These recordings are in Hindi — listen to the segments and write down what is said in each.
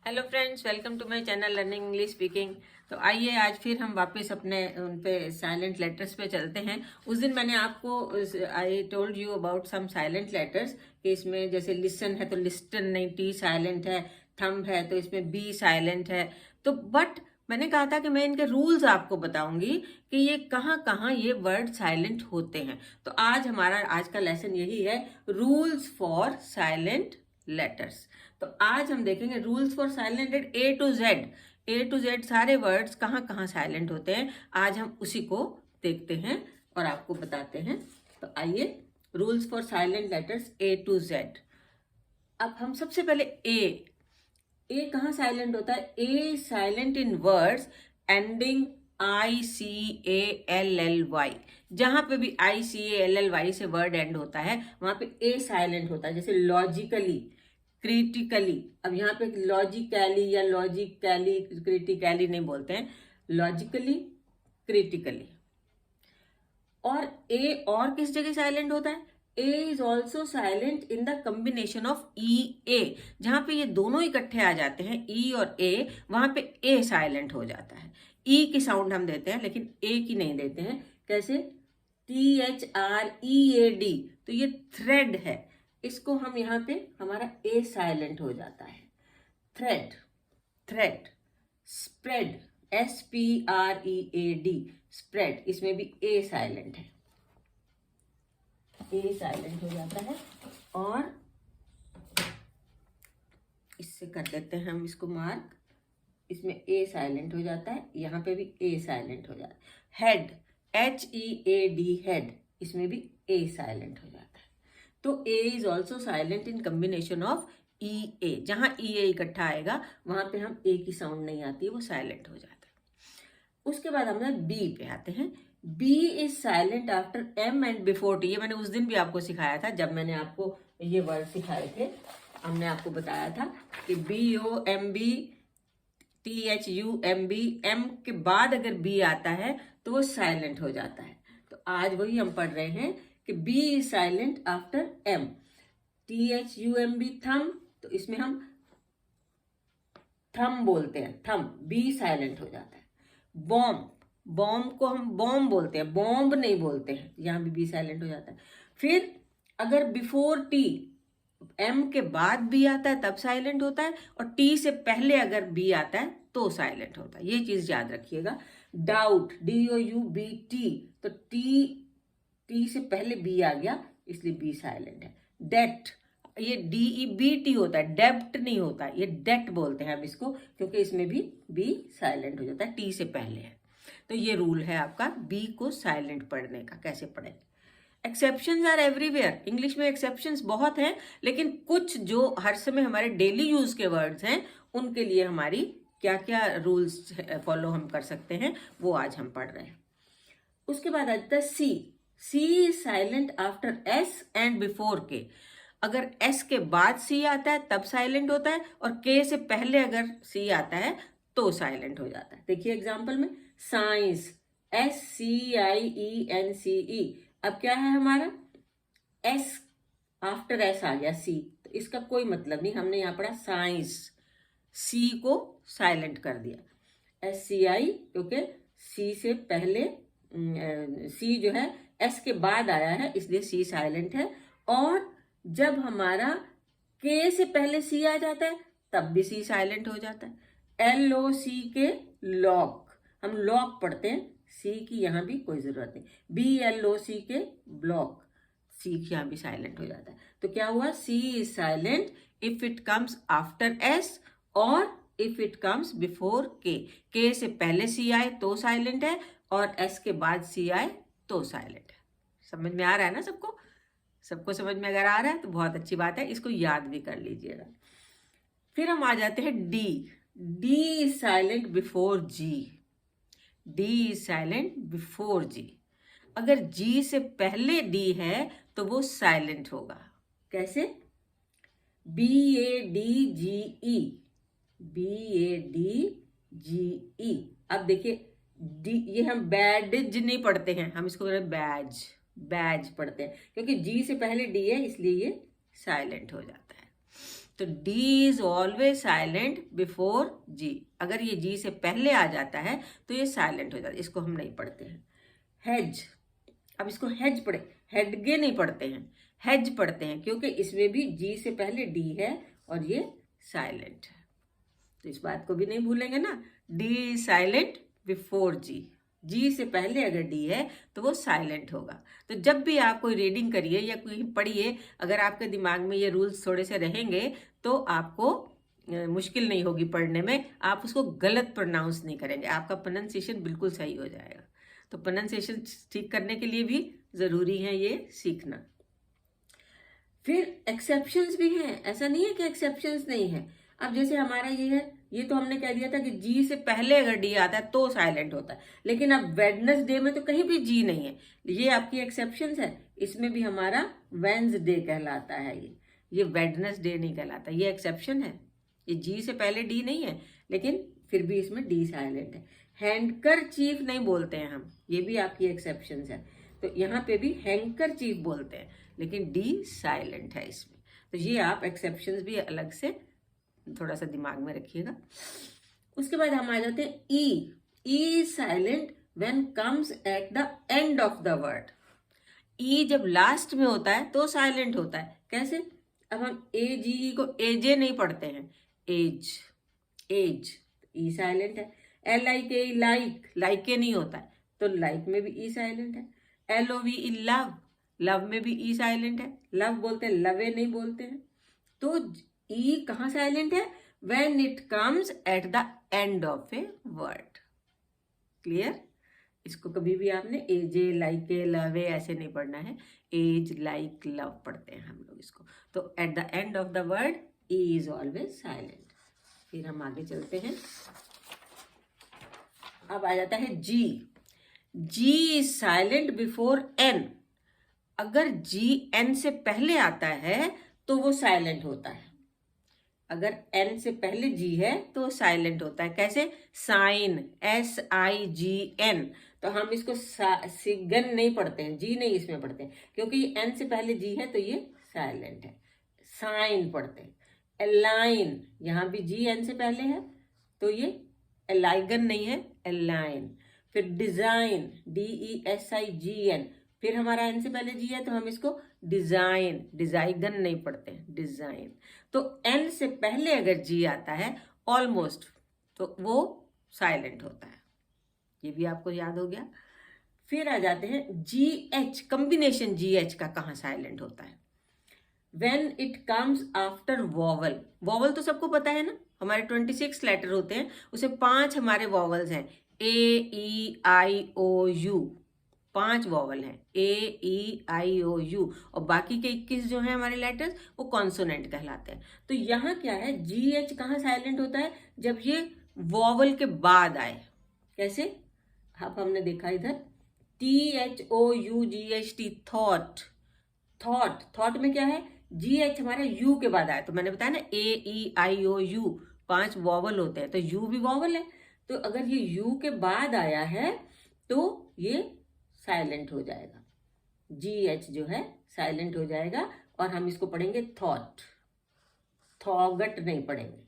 Hello friends, welcome to my channel learning English speaking. तो आइए आज फिर हम वापस अपने उन पे साइलेंट लेटर्स पे चलते हैं। उस दिन मैंने आपको I told you about some silent letters कि इसमें जैसे लिसन है तो लिस्टन नहीं, टी साइलेंट है। थंब है तो इसमें बी साइलेंट है। तो बट मैंने कहा था कि मैं इनके रूल्स आपको बताऊंगी कि ये कहाँ कहाँ ये वर्ड साइलेंट होते हैं। तो आज का लेसन यही है, रूल्स फॉर साइलेंट लेटर्स। तो आज हम देखेंगे rules for silent letter A to Z सारे वर्ड्स कहाँ कहाँ साइलेंट होते हैं। आज हम उसी को देखते हैं और आपको बताते हैं। तो आइए, rules for silent letters A to Z। अब हम सबसे पहले ए कहाँ साइलेंट होता है? A silent in words ending ICALLY। जहां पे भी ICALLY से वर्ड एंड होता है वहां पे ए साइलेंट होता है। जैसे लॉजिकली, क्रिटिकली। अब यहाँ पे लॉजिकली या लॉजिकली क्रिटिकली नहीं बोलते हैं, लॉजिकली क्रिटिकली। और ए और किस जगह साइलेंट होता है? A is also silent in the combination of E A। जहां पे ये दोनों इकट्ठे आ जाते हैं, ई और ए, वहां पे ए साइलेंट हो जाता है। ई की साउंड हम देते हैं लेकिन ए की नहीं देते हैं। कैसे? THREAD। तो ये थ्रेड है, इसको हम यहाँ पे हमारा ए साइलेंट हो जाता है। Thread, thread. Spread, SPREAD, spread, इसमें भी ए साइलेंट है, ए साइलेंट हो जाता है। और इससे कर देते हैं हम इसको मार्क, इसमें ए साइलेंट हो जाता है, यहाँ पे भी ए साइलेंट हो जाता है। हेड, HEAD, हेड, इसमें भी ए साइलेंट हो जाता है। तो A is also silent in combination of EA। जहां EA इकट्ठा आएगा वहां पे हम ए की साउंड नहीं आती है, वो साइलेंट हो जाता है। उसके बाद हम बी पे आते हैं। B is silent after M and before T। ये मैंने उस दिन भी आपको सिखाया था जब मैंने आपको ये वर्ड सिखाए थे। हमने आपको बताया था कि BOMB, THUMB, M के बाद अगर B आता है तो वो साइलेंट हो जाता है। तो आज वही हम पढ़ रहे हैं कि B is silent after M। THUMB, थम, तो इसमें हम थम बोलते हैं, थम, B साइलेंट हो जाता है। बॉम्ब, बॉम्ब को हम बॉम्ब बोलते हैं, बॉम्ब नहीं बोलते हैं, यहाँ भी साइलेंट हो जाता है। फिर अगर बिफोर T, M के बाद B आता है तब साइलेंट होता है, और T से पहले अगर B आता है तो साइलेंट होता है। ये चीज याद रखिएगा। डाउट, DOUBT, तो T से पहले B आ गया इसलिए B साइलेंट है। डेट, ये DEBT होता है, डेब्ट नहीं होता, ये डेट बोलते हैं अब इसको, क्योंकि इसमें भी B साइलेंट हो जाता है, T से पहले है। तो ये रूल है आपका B को साइलेंट पढ़ने का। कैसे पढ़े? Exceptions are everywhere. इंग्लिश में एक्सेप्शंस बहुत हैं, लेकिन कुछ जो हर समय हमारे डेली यूज के वर्ड्स हैं उनके लिए हमारी क्या क्या रूल्स फॉलो हम कर सकते हैं वो आज हम पढ़ रहे हैं। उसके बाद आता है C is silent after S and before K। अगर S के बाद C आता है तब साइलेंट होता है, और K से पहले अगर C आता है तो साइलेंट हो जाता है। देखिए एग्जांपल में, साइंस, SCIENCE। अब क्या है हमारा? S आफ्टर S आ गया C, तो इसका कोई मतलब नहीं, हमने यहाँ पढ़ा साइंस, C को साइलेंट कर दिया। SCI, क्योंकि C से पहले C जो है S के बाद आया है इसलिए C साइलेंट है। और जब हमारा K से पहले C आ जाता है तब भी C साइलेंट हो जाता है। LOC के लॉक, हम लॉक पढ़ते हैं, C की यहाँ भी कोई जरूरत नहीं। BLOC के ब्लॉक, C की यहाँ भी साइलेंट हो जाता है। तो क्या हुआ? C is silent if it comes after S और if it comes before K। K से पहले C आए तो साइलेंट है, और S के बाद C आए तो साइलेंट है। समझ में आ रहा है ना सबको? सबको समझ में अगर आ रहा है तो बहुत अच्छी बात है, इसको याद भी कर लीजिएगा। फिर हम आ जाते हैं D is silent before G। D is silent before G। अगर G से पहले D है तो वो साइलेंट होगा। कैसे? BADGE, BADGE। अब देखिए ये हम बैडज नहीं पढ़ते हैं, हम इसको बैज, बैज पढ़ते हैं, क्योंकि G से पहले D है इसलिए ये साइलेंट हो जाता है। तो D is always silent before G. अगर ये जी से पहले आ जाता है तो ये साइलेंट हो जाता है, इसको हम नहीं पढ़ते हैं। हेज, अब इसको हेज पढ़े, हेडगे नहीं पढ़ते हैं, हेज पढ़ते हैं, क्योंकि इसमें भी जी से पहले डी है और ये साइलेंट है। तो इस बात को भी नहीं भूलेंगे ना, डी इज साइलेंट बिफोर जी। जी से पहले अगर डी है तो वो साइलेंट होगा। तो जब भी आप कोई रीडिंग करिए या कोई पढ़िए, अगर आपके दिमाग में ये रूल्स थोड़े से रहेंगे तो आपको मुश्किल नहीं होगी पढ़ने में, आप उसको गलत प्रोनाउंस नहीं करेंगे, आपका प्रोनाउंसिएशन बिल्कुल सही हो जाएगा। तो प्रोनाउंसिएशन ठीक करने के लिए भी ज़रूरी है ये सीखना। फिर एक्सेप्शंस भी हैं, ऐसा नहीं है कि एक्सेप्शंस नहीं है। अब जैसे हमारा ये है, ये तो हमने कह दिया था कि जी से पहले अगर डी आता है तो साइलेंट होता है, लेकिन अब वेडनेसडे में तो कहीं भी जी नहीं है, ये आपकी एक्सेप्शंस है। इसमें भी हमारा वेंसडे कहलाता है, ये वेडनेसडे नहीं कहलाता, ये एक्सेप्शन है। ये जी से पहले डी नहीं है, लेकिन फिर भी इसमें डी साइलेंट है। हैंकर चीफ नहीं बोलते हैं हम, ये भी आपकी एक्सेप्शंस है। तो यहाँ पे भी हैंकर चीफ बोलते हैं, लेकिन डी साइलेंट है इसमें। तो ये आप एक्सेप्शंस भी अलग से थोड़ा सा दिमाग में रखिएगा। उसके बाद हम आ जाते हैं E. E silent when comes at the end of the word. E जब लास्ट में होता है तो साइलेंट होता है। कैसे? अब हम ए जी ई को एजे नहीं पढ़ते हैं, एज, एज, ई साइलेंट है। एल आई के लाइक, लाइक के नहीं होता है, तो लाइक में भी ई साइलेंट है। L O V E love, love में भी ई साइलेंट है, लव बोलते हैं, लवे नहीं बोलते हैं। तो ई कहाँ साइलेंट है? When it comes at the end of a word. Clear? इसको कभी भी आपने एजे, लाइके, लवे ऐसे नहीं पढ़ना है, एज, लाइक, लव पढ़ते हैं हम लोग इसको। तो eight the end of the word E is always silent. फिर हम आगे चलते हैं। अब आ जाता है जी। जी इज साइलेंट बिफोर एन। अगर जी एन से पहले आता है तो वो साइलेंट होता है। अगर एन से पहले जी है तो साइलेंट होता है। कैसे? Sign, SIGN। तो हम इसको सिगन नहीं पढ़ते हैं, जी नहीं इसमें पढ़ते हैं, क्योंकि एन से पहले जी है तो ये साइलेंट है। साइन पढ़ते हैं। एलाइन, यहाँ भी जी एन से पहले है तो ये एलाइगन नहीं है, एलाइन। फिर डिजाइन, DESIGN, फिर हमारा एन से पहले जी है तो हम इसको डिजाइन, डिजाइगन नहीं पढ़ते हैं, डिजाइन। तो एन से पहले अगर जी आता है ऑलमोस्ट तो वो साइलेंट होता है, ये भी आपको याद हो गया। फिर आ जाते हैं GH, कॉम्बिनेशन GH का कहाँ साइलेंट होता है? When it comes after vowel। Vowel तो सबको पता है ना, हमारे 26 लेटर होते हैं, उसे 5 हमारे वॉवल्स हैं, AEIOU, 5 वॉवल हैं, AEIOU, और बाकी के 21 जो हैं हमारे लेटर्स वो कॉन्सोनेंट कहलाते हैं। तो यहाँ क्या है, GH कहाँ साइलेंट होता है? जब ये वॉवल के बाद आए। कैसे? अब हमने देखा इधर THOUGHT, थॉट। थॉट, थॉट में क्या है? GH हमारे यू के बाद आया, तो मैंने बताया ना AEIOU 5 वॉवल होते हैं, तो यू भी वॉवल है। तो अगर ये यू के बाद आया है तो ये साइलेंट हो जाएगा, GH जो है साइलेंट हो जाएगा। और हम इसको पढ़ेंगे थॉट, थॉगट नहीं पढ़ेंगे,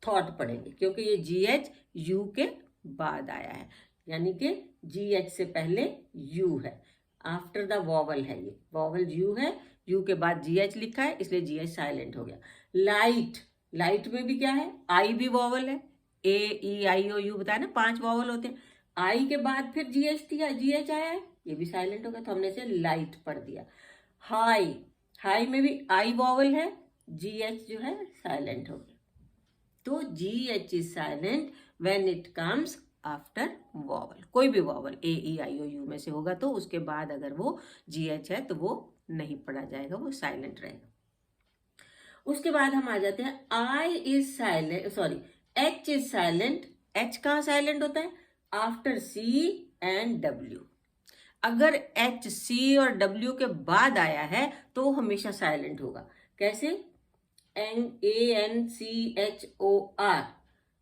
थॉट पढ़ेंगे, क्योंकि ये GH यू के बाद आया है, यानी कि GH से पहले यू है, आफ्टर द वॉवल है, ये वॉवल यू है, यू के बाद GH लिखा है, इसलिए GH साइलेंट हो गया। लाइट, लाइट में भी क्या है? आई भी वॉवल है, AEIOU बताया ना, 5 वॉवल होते हैं। आई के बाद फिर GH आया है, ये भी साइलेंट हो गया, तो हमने इसे लाइट पढ़ दिया। हाई, हाई में भी आई वॉवल है, GH जो है साइलेंट हो गया। तो GH is silent when it comes after vowel. कोई भी वॉवल AEIOU में से होगा तो उसके बाद अगर वो GH है तो वो नहीं पढ़ा जाएगा, वो साइलेंट रहेगा। उसके बाद हम आ जाते हैं I is silent, sorry, H is silent. H कहाँ साइलेंट होता है? After C and W। अगर H, C और W के बाद आया है तो हमेशा साइलेंट होगा। कैसे? ANCHOR,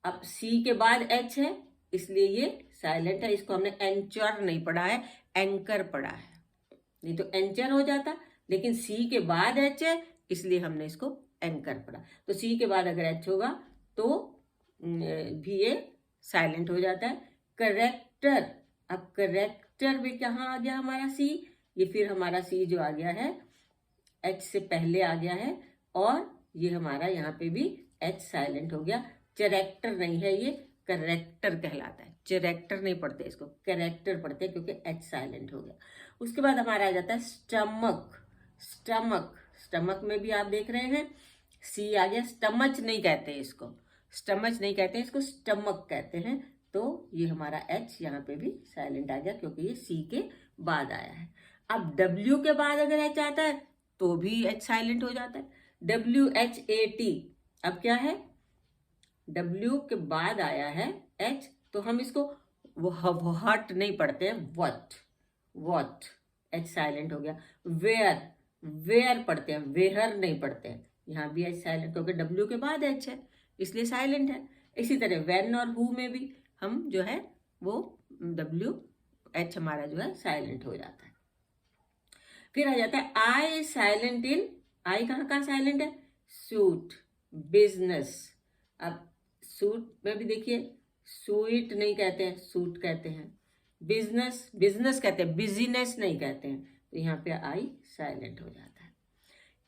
अब C के बाद H है इसलिए ये साइलेंट है। इसको हमने एंचर नहीं पढ़ा है, एंकर पढ़ा है, नहीं तो एंचर हो जाता, लेकिन C के बाद H है इसलिए हमने इसको एंकर पड़ा। तो सी के बाद अगर एच होगा तो भी ये साइलेंट हो जाता है। करेक्टर, अब करेक्टर भी कहाँ आ गया हमारा सी, ये फिर हमारा सी जो आ गया है एच से पहले आ गया है, और ये हमारा यहाँ पे भी एच साइलेंट हो गया। चैरेक्टर नहीं है, ये करेक्टर कहलाता है। चैरेक्टर नहीं पढ़ते इसको, करेक्टर पढ़ते हैं क्योंकि एच साइलेंट हो गया। उसके बाद हमारा आ जाता है स्टमक। स्टमक, स्टमक में भी आप देख रहे हैं सी आ गया। स्टमच नहीं कहते इसको, स्टमच नहीं कहते इसको, स्टमक कहते हैं। तो ये हमारा एच यहाँ पे भी साइलेंट आ गया क्योंकि ये सी के बाद आया है। अब डब्ल्यू के बाद अगर एच आता है तो भी एच साइलेंट हो जाता है। WHAT, अब क्या है, डब्ल्यू के बाद आया है एच, तो हम इसको व्हाट नहीं पढ़ते हैं, व्हाट, व्हाट, एच साइलेंट हो गया। वेयर, वेयर पढ़ते हैं, वेहर नहीं पढ़ते हैं, यहाँ भी एच साइलेंट क्योंकि डब्ल्यू के बाद एच है इसलिए साइलेंट है। इसी तरह व्हेन और हु में भी हम जो है वो डब्ल्यू एच हमारा जो है साइलेंट हो जाता है। फिर आ जाता है आई साइलेंट इन, आई कहाँ कहाँ साइलेंट है, सूट, बिजनेस। अब सूट में भी देखिए स्वीट नहीं कहते हैं, सूट कहते हैं। बिजनेस, बिजनेस कहते हैं, बिजीनेस नहीं कहते हैं, तो यहाँ पे आई साइलेंट हो जाता है।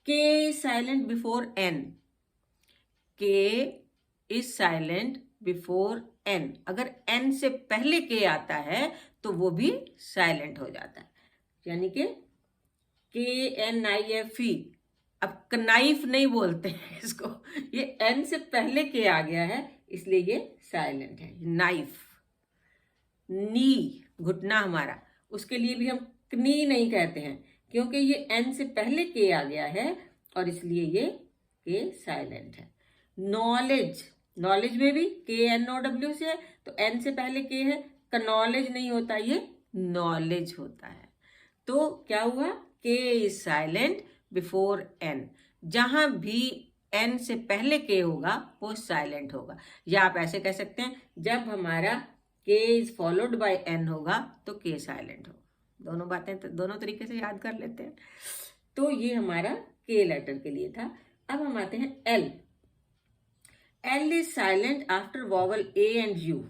के साइलेंट बिफोर एन, के इज साइलेंट बिफोर एन, अगर एन से पहले के आता है तो वो भी साइलेंट हो जाता है, यानी कि KNIFE। अब कनाइफ नहीं बोलते हैं इसको, ये एन से पहले के आ गया है इसलिए ये साइलेंट है। नाइफ, नी घुटना हमारा, उसके लिए भी हम कनी नहीं कहते हैं क्योंकि ये एन से पहले के आ गया है और इसलिए ये के साइलेंट है। नॉलेज, नॉलेज में भी KNOW से है तो एन से पहले के है, का नॉलेज नहीं होता, ये नॉलेज होता है। तो क्या हुआ, के इज साइलेंट बिफोर एन, जहां भी एन से पहले के होगा वो साइलेंट होगा। या आप ऐसे कह सकते हैं जब हमारा के इज फॉलोड बाय एन होगा तो के साइलेंट होगा। दोनों बातें तो दोनों तरीके से याद कर लेते हैं। तो ये हमारा के लेटर के लिए था। अब हम आते हैं L. L is silent after vowel A and you.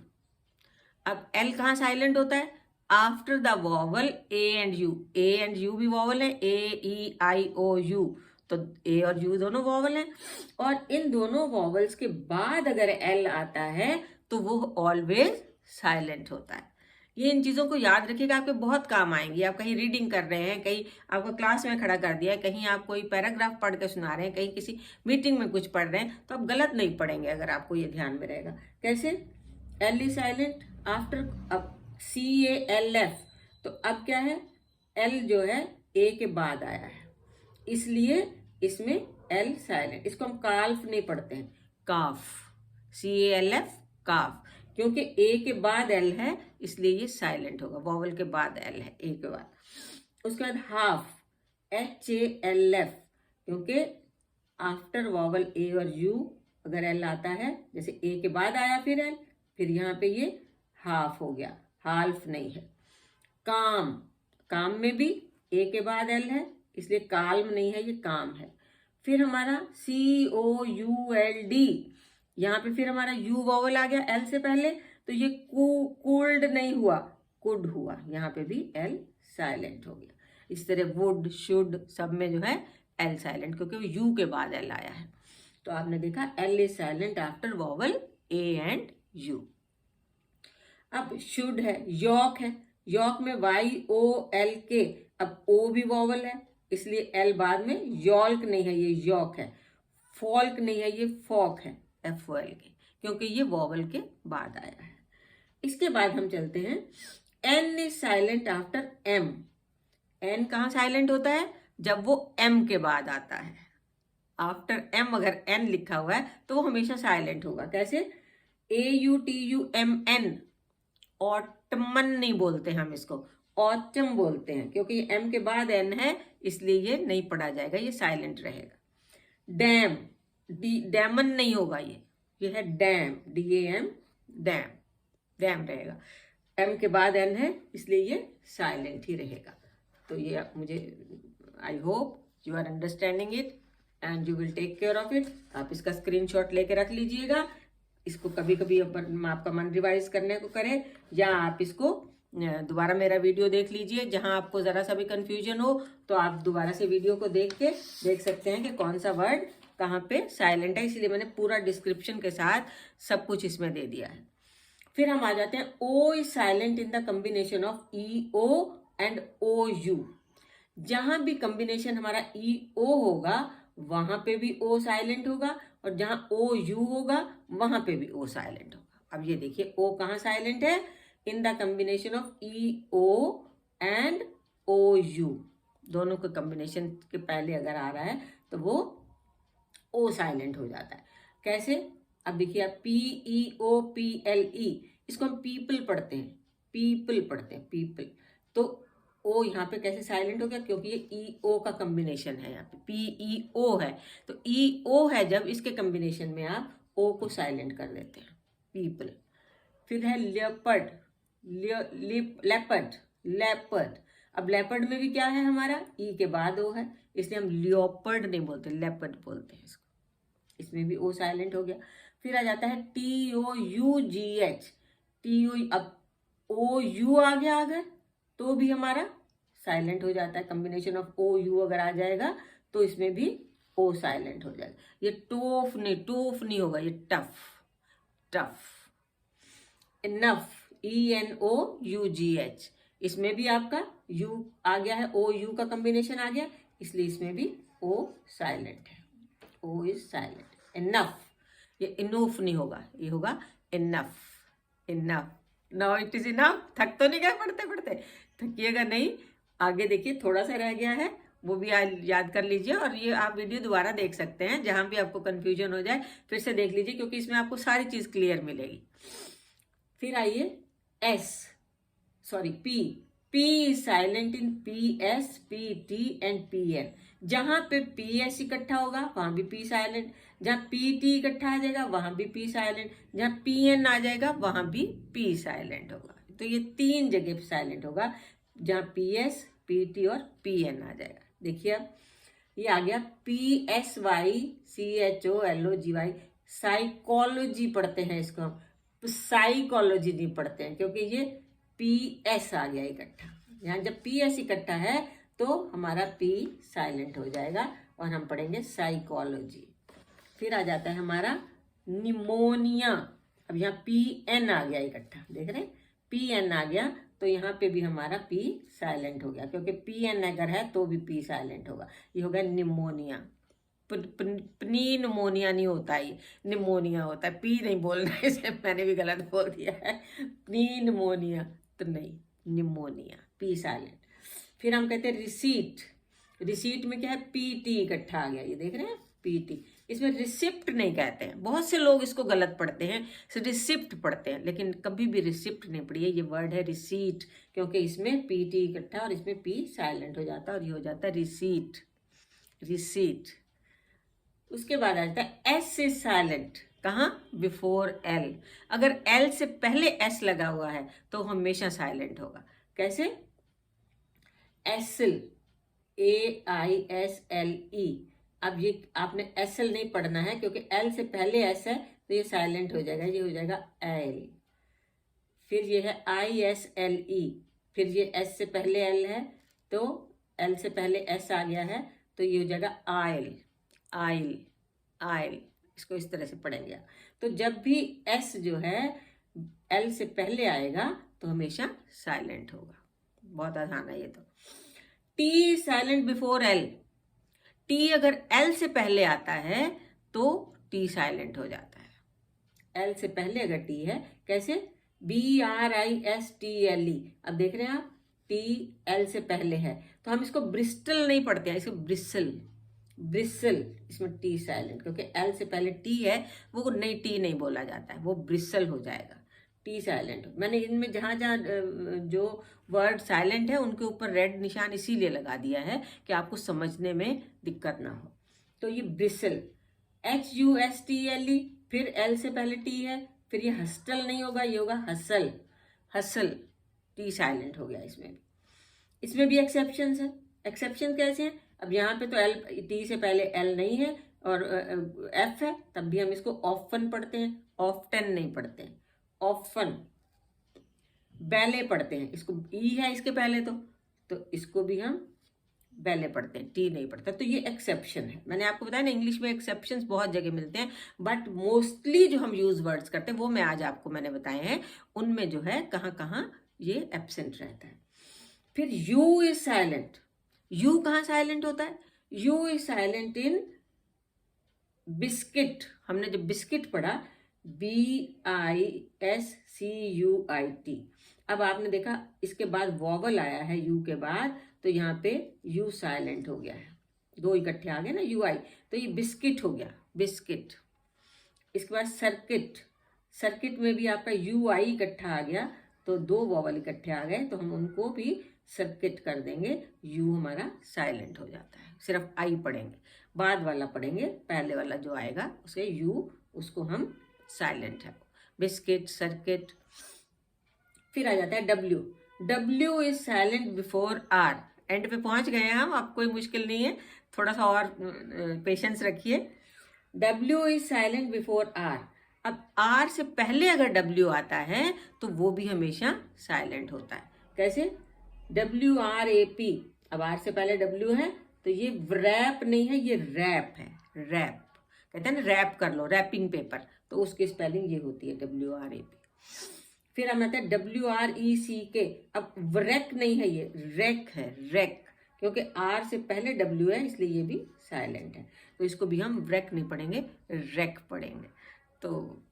अब एल कहाँ साइलेंट होता है, after the vowel A and you. A and you भी वॉवल है, AEIOU, तो ए और यू दोनों वॉवल हैं, और इन दोनों वॉवल्स के बाद अगर एल आता है तो वो ऑलवेज साइलेंट होता है। ये इन चीज़ों को याद रखिएगा, आपके बहुत काम आएंगी। आप कहीं रीडिंग कर रहे हैं, कहीं आपको क्लास में खड़ा कर दिया है, कहीं आप कोई पैराग्राफ पढ़ के सुना रहे हैं, कहीं किसी मीटिंग में कुछ पढ़ रहे हैं, तो आप गलत नहीं पढ़ेंगे अगर आपको ये ध्यान में रहेगा। कैसे, एल इज साइलेंट आफ्टर, अब CALF, तो अब क्या है, एल जो है ए के बाद आया है इसलिए इसमें एल साइलेंट। इसको हम काल्फ नहीं पढ़ते हैं, काफ, CALF, काफ, क्योंकि ए के बाद एल है इसलिए ये साइलेंट होगा। वॉवल के बाद एल है, ए के बाद। उसके बाद हाफ, HALF, क्योंकि आफ्टर वॉवल ए और यू अगर एल आता है, जैसे ए के बाद आया फिर एल, फिर यहाँ पे ये हाफ हो गया, हाल्फ नहीं है। काम, काम में भी ए के बाद एल है इसलिए काल्म नहीं है, ये काम है। फिर हमारा COULD, यहाँ पे फिर हमारा यू वॉवल आ गया एल से पहले, तो ये कूल्ड नहीं हुआ, कुड हुआ, यहाँ पे भी एल साइलेंट हो गया। इस तरह वुड, शुड, सब में जो है एल साइलेंट क्योंकि यू के बाद एल आया है। तो आपने देखा L is silent after vowel A and you. अब शुड है, यॉक है, यॉक में YOLK, अब ओ भी वॉवल है इसलिए एल बाद में, यॉल्क नहीं है ये यॉक है, फॉल्क नहीं है ये फॉक है, FOLK, क्योंकि ये वॉवल के बाद आया है। इसके बाद हम चलते हैं, N is silent after M. N कहाँ साइलेंट होता है, जब वो एम के बाद आता है। आफ्टर एम अगर एन लिखा हुआ है तो वो हमेशा साइलेंट होगा। कैसे, AUTUMN, ऑटमन नहीं बोलते हम इसको, ऑटम बोलते हैं क्योंकि एम के बाद एन है इसलिए ये नहीं पढ़ा जाएगा, ये साइलेंट रहेगा। डैम, डैमन नहीं होगा, ये है डैम, DAM, डैम, डैम रहेगा। एम के बाद एन है इसलिए ये साइलेंट ही रहेगा। तो ये मुझे, I hope you are understanding it and you will take care of it. आप इसका स्क्रीनशॉट लेके रख लीजिएगा। इसको कभी कभी आपका मन रिवाइज करने को करे, या आप इसको दोबारा मेरा वीडियो देख लीजिए, जहां आपको जरा सा भी कंफ्यूजन हो तो आप दोबारा से वीडियो को देख के देख सकते हैं कि कौन सा वर्ड कहाँ पे साइलेंट है। इसलिए मैंने पूरा डिस्क्रिप्शन के साथ सब कुछ इसमें दे दिया है। फिर हम आ जाते हैं O is silent in the combination of E O and O U. जहां भी कॉम्बिनेशन हमारा ई ओ होगा वहां पे भी ओ साइलेंट होगा, और जहां ओ यू होगा वहां पे भी ओ साइलेंट होगा। अब ये देखिए ओ कहाँ साइलेंट है, in the combination of E O and O U. दोनों के कॉम्बिनेशन के पहले अगर आ रहा है तो वो ओ साइलेंट हो जाता है। कैसे? अब देखिए आप PEOPLE, इसको हम पीपल पढ़ते हैं, पीपल पढ़ते हैं, पीपल। तो ओ यहाँ पे कैसे साइलेंट हो गया? क्योंकि ये EO का कॉम्बिनेशन है, यहाँ पे PEO है, तो EO है जब इसके कॉम्बिनेशन में आप O को साइलेंट कर देते हैं, पीपल। फिर है लेपर्ड, लेपर्ड, लेपर्ड। अब लेपर्ड में भी क्या है हमारा, ई के बाद ओ है, इसलिए हम लियोपर्ड नहीं बोलते, लेपर्ड बोलते हैं इसको। इसमें भी ओ साइलेंट हो गया। फिर आ जाता है TOUGH, TO। अब OU आ गया अगर तो भी हमारा साइलेंट हो जाता है। कॉम्बिनेशन ऑफ OU अगर आ जाएगा तो इसमें भी ओ साइलेंट हो जाएगा। ये टोफ नहीं होगा, ये टफ, टफ। इनफ, ENOUGH, इसमें भी आपका यू आ गया है, OU का कॉम्बिनेशन आ गया, इसलिए इसमें भी ओ साइलेंट है, ओ इज साइलेंट। इनफ, ये इनफ नहीं होगा, ये होगा enough, enough. Now it is enough. थक तो नहीं गए पढ़ते पढ़ते? थकिएगा नहीं। आगे देखिए थोड़ा सा रह गया है, वो भी याद कर लीजिए, और ये आप वीडियो दोबारा देख सकते हैं, जहां भी आपको कंफ्यूजन हो जाए फिर से देख लीजिए, क्योंकि इसमें आपको सारी चीज क्लियर मिलेगी। फिर आइए P is silent in PS, PT and PN। जहां पे PS इकट्ठा होगा वहां भी P साइलेंट, जहां PT इकट्ठा आ जाएगा वहां भी P साइलेंट, जहां PN आ जाएगा वहां भी P साइलेंट होगा। तो ये 3 जगह साइलेंट होगा, जहां PS, PT और PN आ जाएगा। देखिए अब ये आ गया PSYCHOLOGY। साइकोलॉजी पढ़ते हैं इसको हम, साइकोलॉजी नहीं पढ़ते हैं, क्योंकि ये PS आ गया इकट्ठा। यहाँ जब PS इकट्ठा है तो हमारा P साइलेंट हो जाएगा और हम पढ़ेंगे साइकोलॉजी। फिर आ जाता है हमारा निमोनिया। अब यहाँ PN आ गया इकट्ठा, देख रहे हैं, PN आ गया, तो यहाँ पे भी हमारा P साइलेंट हो गया, क्योंकि PN अगर है तो भी P साइलेंट होगा। ये हो गया निमोनिया। निमोनिया नहीं होता है, ये निमोनिया होता है, पी नहीं बोलना है, इसे मैंने भी गलत बोल दिया है, निमोनिया तो नहीं, निमोनिया, पी साइलेंट। फिर हम कहते हैं रिसीट। रिसीट में क्या है, PT इकट्ठा आ गया, ये देख रहे हैं PT। इसमें रिसिप्ट नहीं कहते हैं, बहुत से लोग इसको गलत पढ़ते हैं, रिसिप्ट पढ़ते हैं, लेकिन कभी भी रिसिप्ट नहीं पढ़िए, ये वर्ड है रिसीट, क्योंकि इसमें PT इकट्ठा और इसमें P साइलेंट हो जाता है और ये हो जाता है रिसीट, रिसीट। उसके बाद आ जाता है S इज साइलेंट, कहाँ, बिफोर L। अगर L से पहले S लगा हुआ है तो हमेशा साइलेंट होगा। कैसे? Acyl, AISLE। अब ये आपने SL नहीं पढ़ना है, क्योंकि L से पहले S है तो ये साइलेंट हो जाएगा, ये हो जाएगा L। फिर ये है ISLE, फिर ये S से पहले L है तो L से पहले S आ गया है तो ये हो जाएगा आयल, आयल, आयल। इसको इस तरह से पढ़ेंगे आप। तो जब भी S जो है L से पहले आएगा तो हमेशा साइलेंट होगा। बहुत आसान है ये तो। T silent before L। T अगर L से पहले आता है तो T साइलेंट हो जाता है। L से पहले अगर T है, कैसे, BRISTLE। अब देख रहे हैं आप, T L से पहले है तो हम इसको ब्रिस्टल नहीं पढ़ते हैं, इसको ब्रिसल, ब्रिसल। इसमें T साइलेंट, क्योंकि L से पहले T है, वो नहीं, T नहीं बोला जाता है, वो ब्रिसल हो जाएगा, T साइलेंट। मैंने इनमें जहाँ जहाँ जो वर्ड साइलेंट है उनके ऊपर रेड निशान इसीलिए लगा दिया है कि आपको समझने में दिक्कत ना हो। तो ये ब्रिसल, HUSTLE, फिर L से पहले T है, फिर ये हस्टल नहीं होगा, ये होगा हसल, हसल, T साइलेंट हो गया इसमें भी। इसमें भी एक्सेप्शंस है। एक्सेप्शन कैसे हैं, अब यहाँ पे तो एल, टी से पहले एल नहीं है और एफ है, तब भी हम इसको ऑफन पढ़ते हैं, ऑफ्टन नहीं पढ़ते हैं, ऑफन। बैले पढ़ते हैं, इसको ई है इसके पहले तो इसको भी हम बैले पढ़ते हैं, टी नहीं पढ़ता। तो ये एक्सेप्शन है। मैंने आपको बताया ना, इंग्लिश में एक्सेप्शंस बहुत जगह मिलते हैं, बट मोस्टली जो हम यूज वर्ड्स करते हैं वो मैं आज आपको मैंने बताए हैं, उनमें जो है कहाँ कहाँ ये एब्सेंट रहता है। फिर यू इज साइलेंट। यू कहाँ साइलेंट होता है? You is silent in biscuit. हमने जब बिस्किट पढ़ा, BISCUIT। अब आपने देखा इसके बाद वॉवल आया है यू के बाद, तो यहाँ पे यू साइलेंट हो गया है, दो इकट्ठे आ गए ना UI, तो ये बिस्किट हो गया, बिस्किट। इसके बाद सर्किट। सर्किट में भी आपका UI इकट्ठा आ गया, तो दो वॉवल इकट्ठे आ गए, तो हम उनको भी सर्किट कर देंगे, यू हमारा साइलेंट हो जाता है। सिर्फ आई पढ़ेंगे, बाद वाला पढ़ेंगे, पहले वाला जो आएगा उसे यू, उसको हम साइलेंट है, बिस्किट, सर्किट। फिर आ जाता है W। W is silent before R। And पे पहुंच गए हम, अब कोई मुश्किल नहीं है, थोड़ा सा और पेशेंस रखिए। W is silent before R। अब R से पहले अगर W आता है तो वो भी हमेशा साइलेंट होता है। कैसे? WRAP। अब R से पहले W है तो ये रैप नहीं है, ये रैप है, रैप। कहते हैं ना रैप कर लो, रैपिंग पेपर, तो उसकी स्पेलिंग ये होती है WRAP। फिर हम आते हैं WRECK। अब रेक नहीं है, ये रेक है, रेक, क्योंकि R से पहले W है इसलिए ये भी साइलेंट है, तो इसको भी हम रेक नहीं पढ़ेंगे, रेक पढ़ेंगे। तो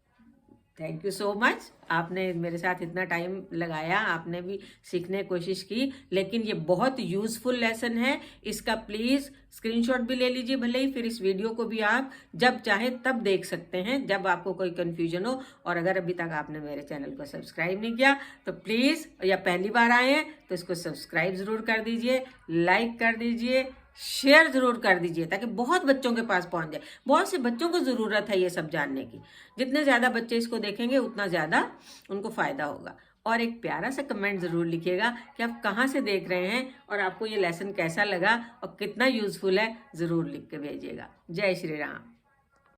थैंक यू सो मच, आपने मेरे साथ इतना टाइम लगाया, आपने भी सीखने की कोशिश की, लेकिन ये बहुत यूज़फुल लेसन है। इसका प्लीज़ स्क्रीनशॉट भी ले लीजिए भले ही, फिर इस वीडियो को भी आप जब चाहे तब देख सकते हैं, जब आपको कोई कन्फ्यूजन हो। और अगर अभी तक आपने मेरे चैनल को सब्सक्राइब नहीं किया तो प्लीज़, या पहली बार आए हैं तो इसको सब्सक्राइब ज़रूर कर दीजिए, लाइक कर दीजिए, शेयर ज़रूर कर दीजिए, ताकि बहुत बच्चों के पास पहुंच जाए। बहुत से बच्चों को ज़रूरत है ये सब जानने की। जितने ज़्यादा बच्चे इसको देखेंगे उतना ज़्यादा उनको फ़ायदा होगा। और एक प्यारा सा कमेंट ज़रूर लिखिएगा कि आप कहाँ से देख रहे हैं और आपको ये लेसन कैसा लगा और कितना यूज़फुल है, ज़रूर लिख के भेजिएगा। जय श्री राम।